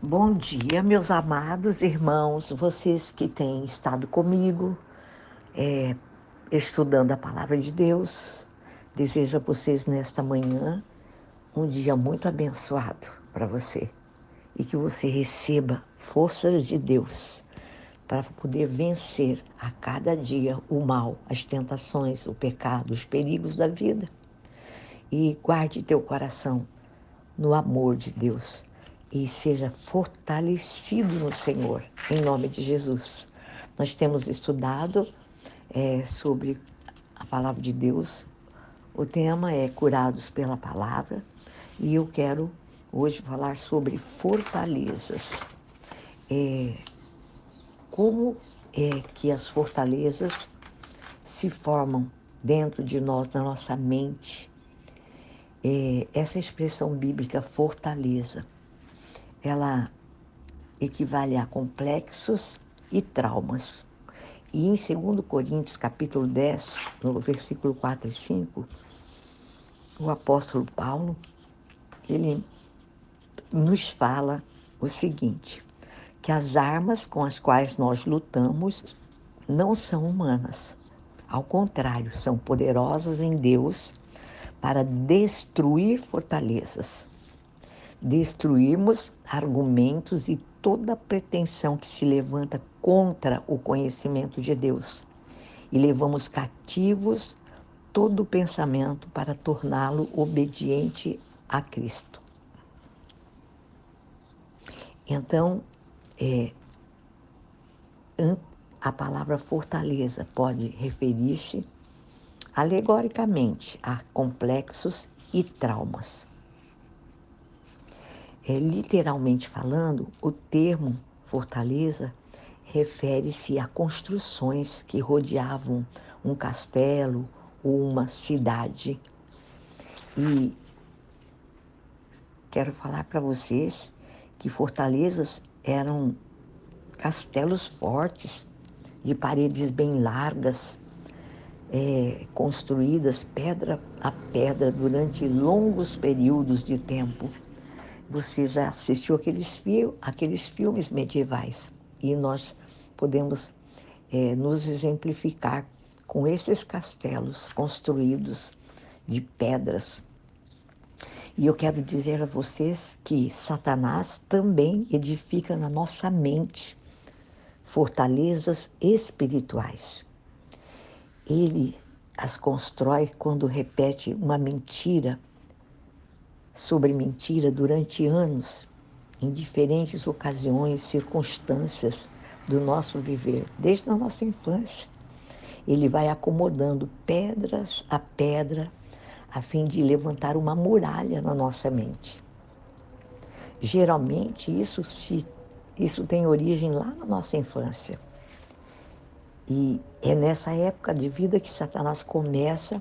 Bom dia, meus amados irmãos, vocês que têm estado comigo, estudando a palavra de Deus. Desejo a vocês nesta manhã um dia muito abençoado para você e que você receba forças de Deus para poder vencer a cada dia o mal, as tentações, o pecado, os perigos da vida. E guarde teu coração no amor de Deus e seja fortalecido no Senhor, em nome de Jesus. Nós temos estudado sobre a palavra de Deus. O tema é Curados pela Palavra e eu quero hoje falar sobre fortalezas. Como é que as fortalezas se formam dentro de nós, na nossa mente? Essa expressão bíblica, fortaleza, ela equivale a complexos e traumas. E em 2 Coríntios, capítulo 10, no versículo 4 e 5, o apóstolo Paulo, ele nos fala o seguinte, que as armas com as quais nós lutamos não são humanas. Ao contrário, são poderosas em Deus para destruir fortalezas, destruirmos argumentos e toda pretensão que se levanta contra o conhecimento de Deus e levamos cativos todo pensamento para torná-lo obediente a Cristo. Então, a palavra fortaleza pode referir-se alegoricamente a complexos e traumas. Literalmente falando, o termo fortaleza refere-se a construções que rodeavam um castelo ou uma cidade. E quero falar para vocês que fortalezas eram castelos fortes, de paredes bem largas, construídas pedra a pedra durante longos períodos de tempo. Você já assistiu aqueles filmes medievais e nós podemos nos exemplificar com esses castelos construídos de pedras. E eu quero dizer a vocês que Satanás também edifica na nossa mente fortalezas espirituais. Ele as constrói quando repete uma mentira sobre mentira durante anos, em diferentes ocasiões, circunstâncias do nosso viver, desde a nossa infância. Ele vai acomodando pedras a pedra a fim de levantar uma muralha na nossa mente. Geralmente, isso tem origem lá na nossa infância. E é nessa época de vida que Satanás começa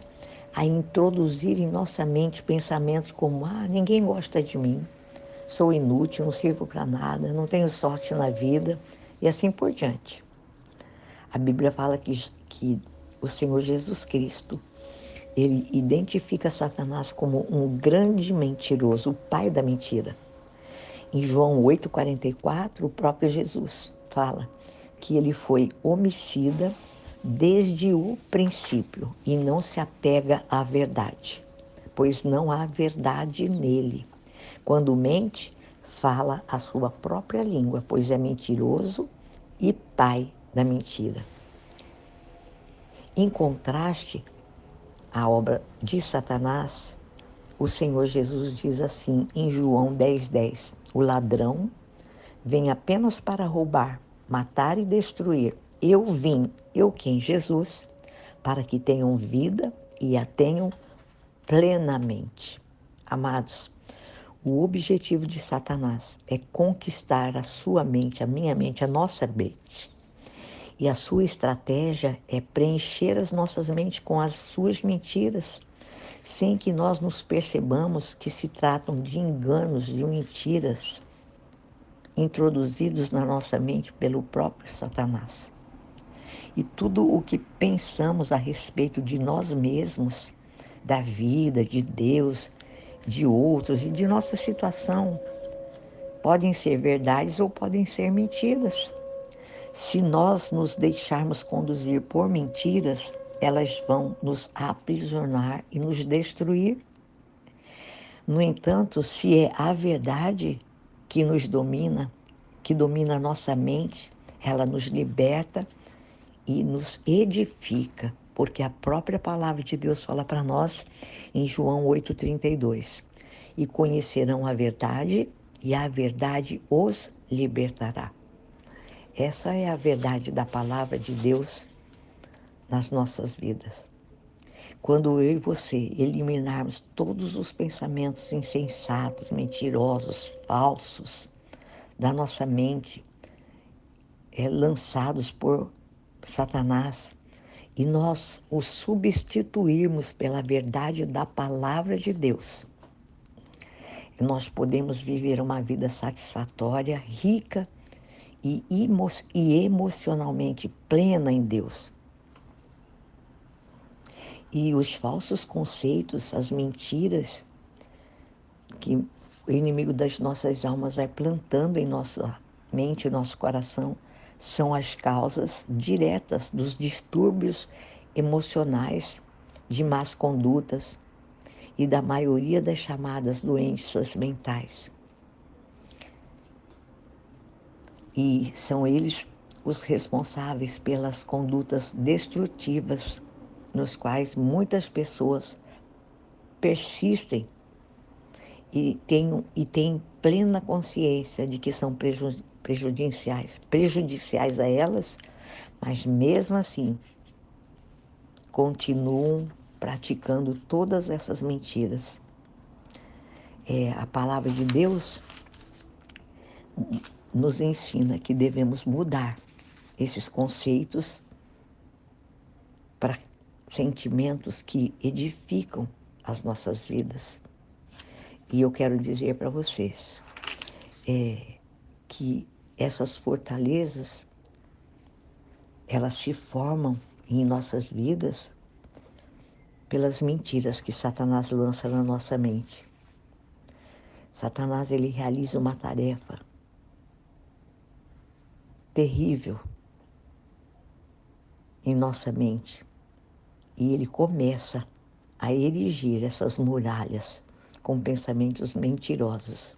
a introduzir em nossa mente pensamentos como: ninguém gosta de mim, sou inútil, não sirvo para nada, não tenho sorte na vida, e assim por diante. A Bíblia fala que o Senhor Jesus Cristo, ele identifica Satanás como um grande mentiroso, o pai da mentira. Em João 8,44, o próprio Jesus fala que ele foi homicida desde o princípio e não se apega à verdade, pois não há verdade nele. Quando mente, fala a sua própria língua, pois é mentiroso e pai da mentira. Em contraste à obra de Satanás, o Senhor Jesus diz assim em João 10,10: o ladrão vem apenas para roubar, matar e destruir. Eu vim, eu quem? Jesus, para que tenham vida e a tenham plenamente. Amados, o objetivo de Satanás é conquistar a sua mente, a minha mente, a nossa mente. E a sua estratégia é preencher as nossas mentes com as suas mentiras, sem que nós nos percebamos que se tratam de enganos, de mentiras introduzidos na nossa mente pelo próprio Satanás. E tudo o que pensamos a respeito de nós mesmos, da vida, de Deus, de outros e de nossa situação Podem ser verdades ou podem ser mentiras. Se nós nos deixarmos conduzir por mentiras, elas vão nos aprisionar e nos destruir. No entanto, se é a verdade que nos domina, que domina a nossa mente, ela nos liberta e nos edifica, porque a própria palavra de Deus fala para nós em João 8,32: e conhecerão a verdade, e a verdade os libertará. Essa é a verdade da palavra de Deus nas nossas vidas. Quando eu e você eliminarmos todos os pensamentos insensatos, mentirosos, falsos da nossa mente, lançados por Satanás, e nós os substituirmos pela verdade da palavra de Deus, nós podemos viver uma vida satisfatória, rica e emocionalmente plena em Deus. E os falsos conceitos, as mentiras que o inimigo das nossas almas vai plantando em nossa mente, nosso coração, são as causas diretas dos distúrbios emocionais, de más condutas e da maioria das chamadas doenças mentais. E são eles os responsáveis pelas condutas destrutivas, nos quais muitas pessoas persistem e têm plena consciência de que são prejudiciais a elas, mas mesmo assim continuam praticando todas essas mentiras. A palavra de Deus nos ensina que devemos mudar esses conceitos para sentimentos que edificam as nossas vidas. E eu quero dizer para vocês que essas fortalezas, elas se formam em nossas vidas pelas mentiras que Satanás lança na nossa mente. Satanás, ele realiza uma tarefa terrível em nossa mente. E ele começa a erigir essas muralhas com pensamentos mentirosos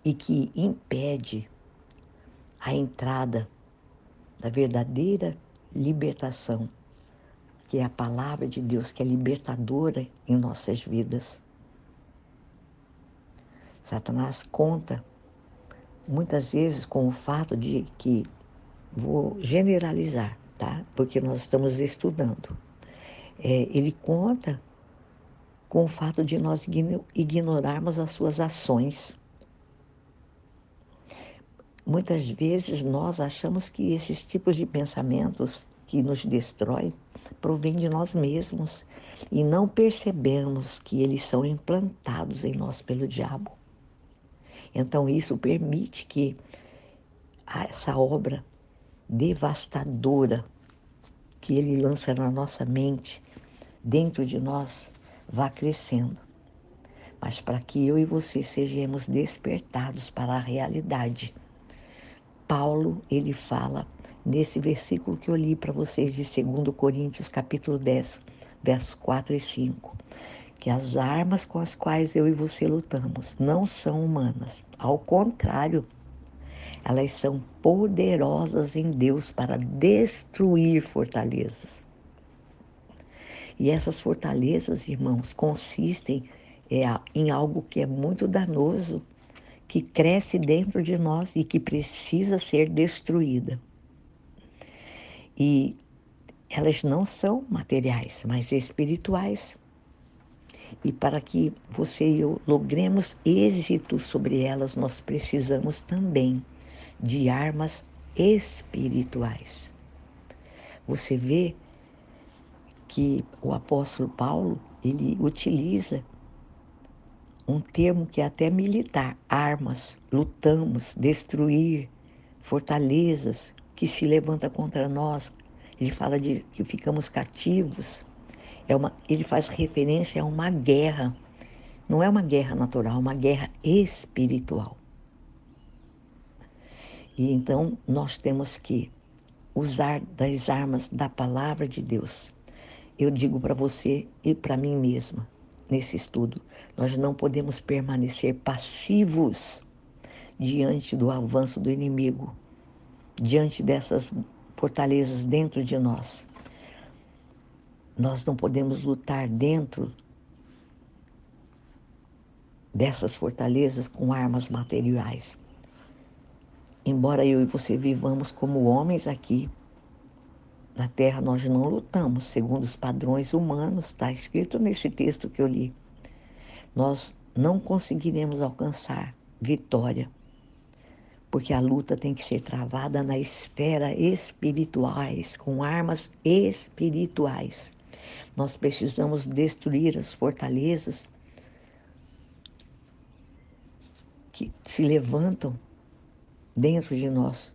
e que impede a entrada da verdadeira libertação, que é a palavra de Deus, que é libertadora em nossas vidas. Satanás conta muitas vezes com o fato de que, vou generalizar, tá? Porque nós estamos estudando. Ele conta com o fato de nós ignorarmos as suas ações. Muitas vezes nós achamos que esses tipos de pensamentos que nos destroem provêm de nós mesmos e não percebemos que eles são implantados em nós pelo diabo. Então isso permite que essa obra devastadora que ele lança na nossa mente, dentro de nós, vá crescendo. Mas para que eu e você sejamos despertados para a realidade, Paulo, ele fala nesse versículo que eu li para vocês de 2 Coríntios, capítulo 10, versos 4 e 5, que as armas com as quais eu e você lutamos não são humanas. Ao contrário, elas são poderosas em Deus para destruir fortalezas. E essas fortalezas, irmãos, consistem em algo que é muito danoso, que cresce dentro de nós e que precisa ser destruída. E elas não são materiais, mas espirituais. E para que você e eu logremos êxito sobre elas, nós precisamos também de armas espirituais. Você vê que o apóstolo Paulo, ele utiliza um termo que é até militar, armas, lutamos, destruir, fortalezas que se levantam contra nós. Ele fala de que ficamos cativos. Ele faz referência a uma guerra. Não é uma guerra natural, é uma guerra espiritual. E então nós temos que usar das armas da palavra de Deus. Eu digo para você e para mim mesma, nesse estudo, nós não podemos permanecer passivos diante do avanço do inimigo, diante dessas fortalezas dentro de nós. Nós não podemos lutar dentro dessas fortalezas com armas materiais. Embora eu e você vivamos como homens aqui na Terra, nós não lutamos segundo os padrões humanos, está escrito nesse texto que eu li. Nós não conseguiremos alcançar vitória, porque a luta tem que ser travada na esfera espirituais, com armas espirituais. Nós precisamos destruir as fortalezas que se levantam dentro de nós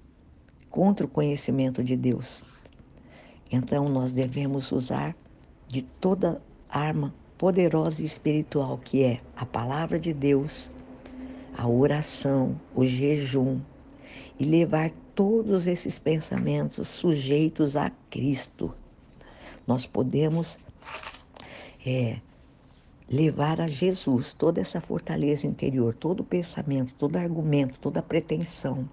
contra o conhecimento de Deus. Então nós devemos usar de toda arma poderosa e espiritual, que é a palavra de Deus, a oração, o jejum, e levar todos esses pensamentos sujeitos a Cristo. Nós podemos levar a Jesus toda essa fortaleza interior, todo pensamento, todo argumento, toda pretensão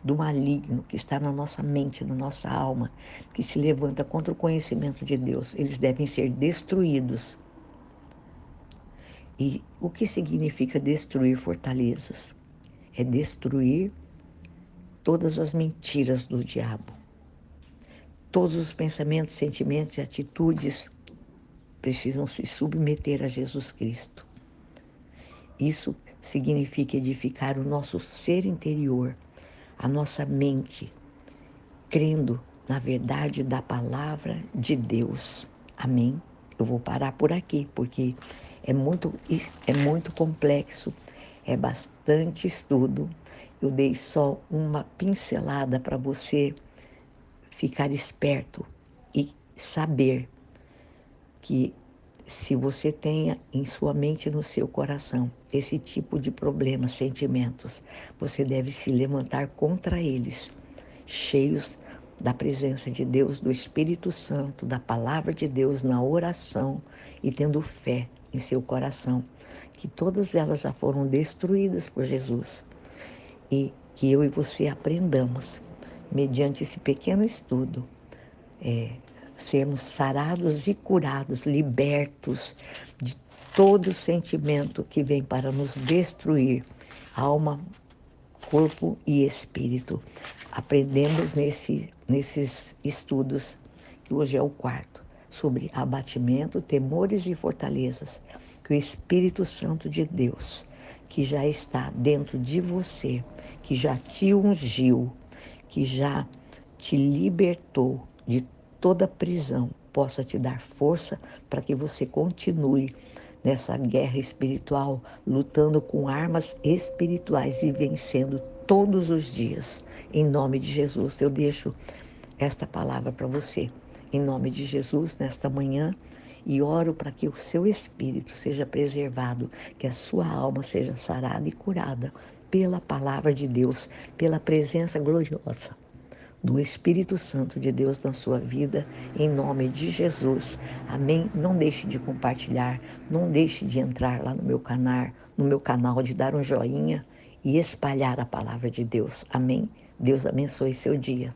do maligno que está na nossa mente, na nossa alma, que se levanta contra o conhecimento de Deus. Eles devem ser destruídos. E o que significa destruir fortalezas? É destruir todas as mentiras do diabo. Todos os pensamentos, sentimentos e atitudes precisam se submeter a Jesus Cristo. Isso significa edificar o nosso ser interior, a nossa mente, crendo na verdade da palavra de Deus. Amém? Eu vou parar por aqui, porque é muito complexo, é bastante estudo. Eu dei só uma pincelada para você ficar esperto e saber que se você tenha em sua mente e no seu coração esse tipo de problemas, sentimentos, você deve se levantar contra eles, cheios da presença de Deus, do Espírito Santo, da palavra de Deus, na oração e tendo fé em seu coração, que todas elas já foram destruídas por Jesus e que eu e você aprendamos, mediante esse pequeno estudo, sermos sarados e curados, libertos de todo sentimento que vem para nos destruir, alma, corpo e espírito. Aprendemos nesses estudos, que hoje é o quarto, sobre abatimento, temores e fortalezas, que o Espírito Santo de Deus, que já está dentro de você, que já te ungiu, que já te libertou de toda prisão, possa te dar força para que você continue nessa guerra espiritual, lutando com armas espirituais e vencendo todos os dias. Em nome de Jesus, eu deixo esta palavra para você. Em nome de Jesus, nesta manhã, e oro para que o seu espírito seja preservado, que a sua alma seja sarada e curada pela palavra de Deus, pela presença gloriosa do Espírito Santo de Deus na sua vida, em nome de Jesus. Amém? Não deixe de compartilhar, não deixe de entrar lá no meu canal, de dar um joinha e espalhar a palavra de Deus. Amém? Deus abençoe seu dia.